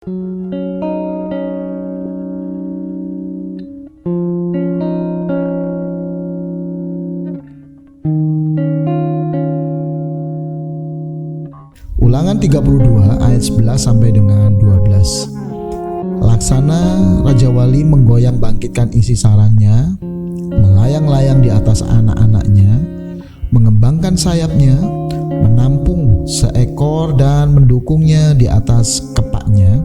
Ulangan 32 ayat 11 sampai dengan 12. Laksana Raja Wali menggoyang bangkitkan isi sarangnya, melayang-layang di atas anak-anaknya, mengembangkan sayapnya, menampung seekor dan mendukungnya di atas kepaknya.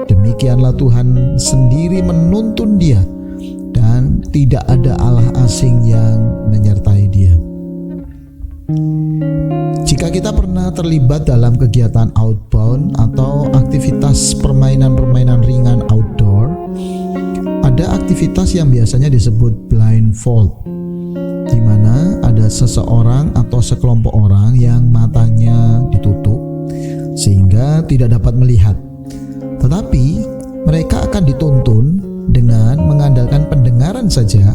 Demikianlah Tuhan sendiri menuntun dia, dan tidak ada Allah asing yang menyertai dia. Jika kita pernah terlibat dalam kegiatan outbound atau aktivitas permainan-permainan ringan outdoor, ada aktivitas yang biasanya disebut blindfold, di mana ada seseorang atau sekelompok orang yang matanya ditutup sehingga tidak dapat melihat. Tetapi mereka akan dituntun dengan mengandalkan pendengaran saja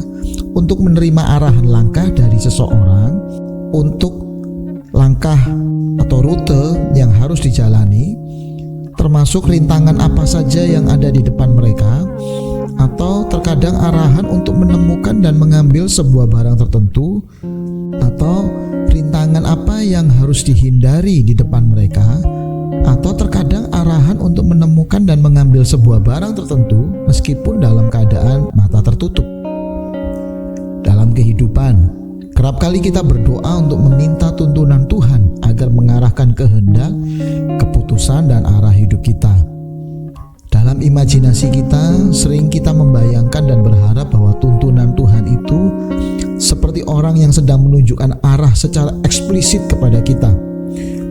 untuk menerima arahan langkah dari seseorang untuk langkah atau rute yang harus dijalani, termasuk rintangan apa saja yang ada di depan mereka, atau terkadang arahan untuk menemukan dan mengambil sebuah barang tertentu, atau rintangan apa yang harus dihindari di depan mereka, atau terkadang arahan untuk menemukan dan mengambil sebuah barang tertentu meskipun dalam keadaan mata tertutup. Dalam kehidupan, kerap kali kita berdoa untuk meminta tuntunan Tuhan agar mengarahkan kehendak, keputusan, dan arah hidup kita. Dalam imajinasi kita, sering kita membayangkan dan berharap bahwa tuntunan Tuhan itu seperti orang yang sedang menunjukkan arah secara eksplisit kepada kita.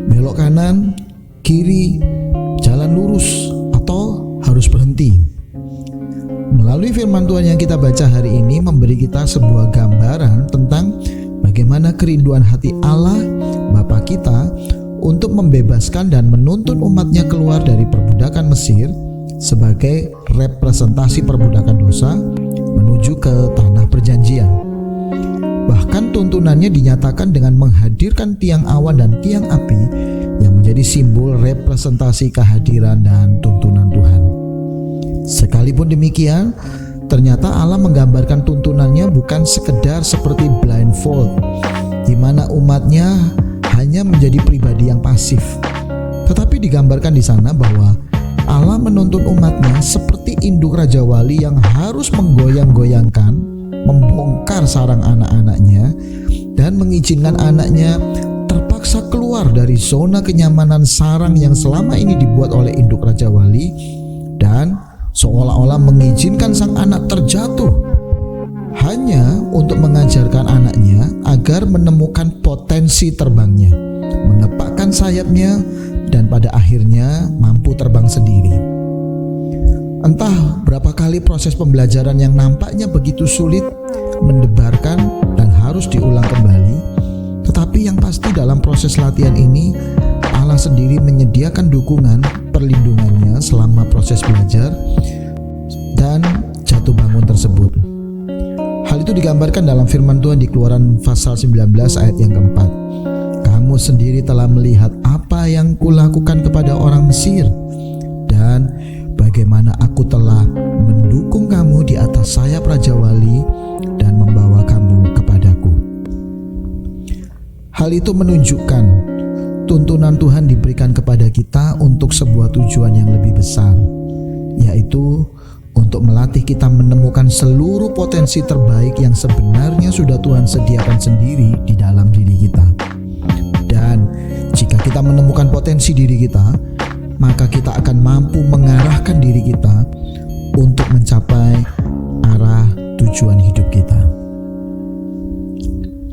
Belok kanan, kiri, jalan lurus, atau harus berhenti. Melalui firman Tuhan yang kita baca hari ini memberi kita sebuah gambaran tentang bagaimana kerinduan hati Allah Bapa kita untuk membebaskan dan menuntun umatnya keluar dari perbudakan Mesir sebagai representasi perbudakan dosa menuju ke tanah perjanjian. Bahkan tuntunannya dinyatakan dengan menghadirkan tiang awan dan tiang api yang menjadi simbol representasi kehadiran dan tuntunan Tuhan. Sekalipun demikian, ternyata Allah menggambarkan tuntunannya bukan sekedar seperti blindfold, di mana umatnya hanya menjadi pribadi yang pasif. Tetapi digambarkan di sana bahwa Allah menuntun umatnya seperti induk Raja Wali yang harus menggoyang-goyangkan, membongkar sarang anak-anaknya, dan mengizinkan anaknya terpaksa keluar dari zona kenyamanan sarang yang selama ini dibuat oleh induk Raja Wali, dan seolah-olah mengizinkan sang anak terjatuh hanya untuk mengajarkan anaknya agar menemukan potensi terbangnya, mengepakkan sayapnya, dan pada akhirnya mampu terbang sendiri. Entah berapa kali proses pembelajaran yang nampaknya begitu sulit, mendebarkan, dan harus diulang kembali, tetapi yang pasti dalam proses latihan ini Allah sendiri menyediakan dukungan perlindungannya selama proses belajar dan jatuh bangun tersebut. Hal itu digambarkan dalam firman Tuhan di Keluaran pasal 19 ayat yang keempat. Kamu sendiri telah melihat apa yang kulakukan kepada orang Mesir, dan bagaimana aku telah mendukung kamu di atas sayap Raja Wali dan membawa kamu kepadaku. Hal itu menunjukkan tuntunan Tuhan diberikan kepada kita untuk sebuah tujuan yang lebih besar, yaitu untuk melatih kita menemukan seluruh potensi terbaik yang sebenarnya sudah Tuhan sediakan sendiri di dalam diri kita. Dan jika kita menemukan potensi diri kita, maka kita akan mampu mengarahkan diri kita untuk mencapai arah tujuan hidup kita.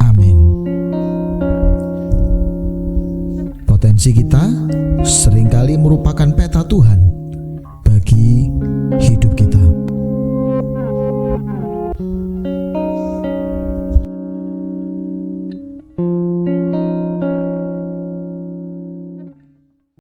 Amin. Potensi kita seringkali merupakan peta Tuhan